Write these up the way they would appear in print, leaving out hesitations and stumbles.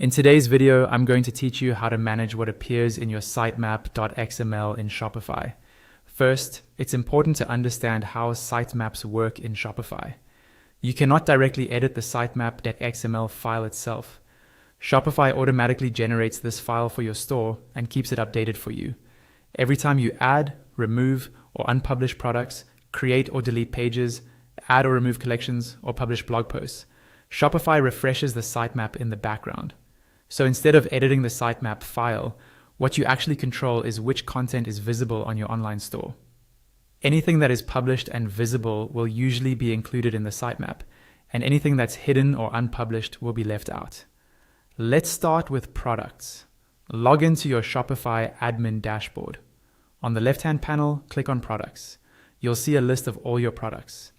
In today's video, I'm going to teach you how to manage what appears in your Sitemap.xml in Shopify. First, it's important to understand how sitemaps work in Shopify. You cannot directly edit the Sitemap.xml file itself. Shopify automatically generates this file for your store and keeps it updated for you. Every time you add, remove, or unpublish products, create or delete pages, add or remove collections, or publish blog posts, Shopify refreshes the sitemap in the background. So instead of editing the sitemap file, what you actually control is which content is visible on your online store. Anything that is published and visible will usually be included in the sitemap, and anything that's hidden or unpublished will be left out. Let's start with products. Log into your Shopify admin dashboard. On the left-hand panel, click on products. You'll see a list of all your products.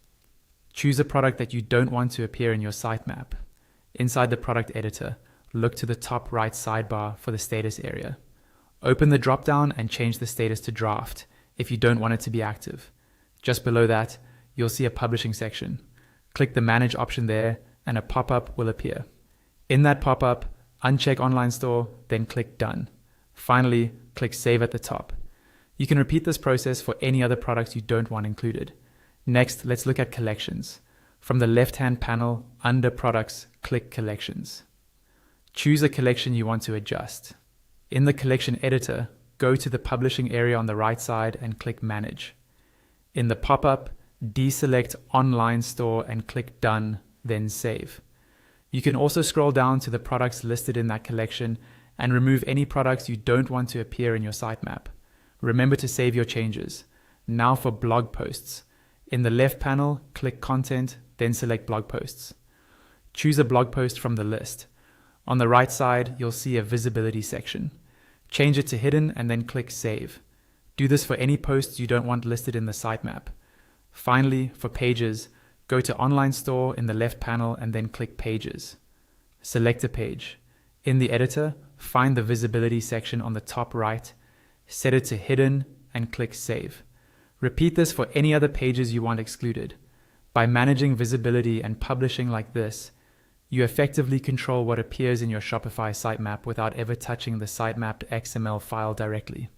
Choose a product that you don't want to appear in your sitemap. Inside the product editor, look to the top right sidebar for the status area. Open the drop-down and change the status to draft if you don't want it to be active. Just below that, you'll see a publishing section. Click the Manage option there and a pop-up will appear. In that pop-up, uncheck Online Store, then click Done. Finally, click Save at the top. You can repeat this process for any other products you don't want included. Next, let's look at collections. From the left-hand panel, under Products, click Collections. Choose a collection you want to adjust. In the collection editor, go to the publishing area on the right side and click Manage. In the pop-up, deselect Online Store and click Done, then Save. You can also scroll down to the products listed in that collection and remove any products you don't want to appear in your sitemap. Remember to save your changes. Now for blog posts. In the left panel, click Content, then select Blog Posts. Choose a blog post from the list. On the right side, you'll see a visibility section. Change it to hidden and then click Save. Do this for any posts you don't want listed in the sitemap. Finally, for pages, go to Online Store in the left panel and then click Pages. Select a page. In the editor, find the visibility section on the top right, set it to hidden and click Save. Repeat this for any other pages you want excluded. By managing visibility and publishing like this, you effectively control what appears in your Shopify sitemap without ever touching the Sitemap.xml file directly.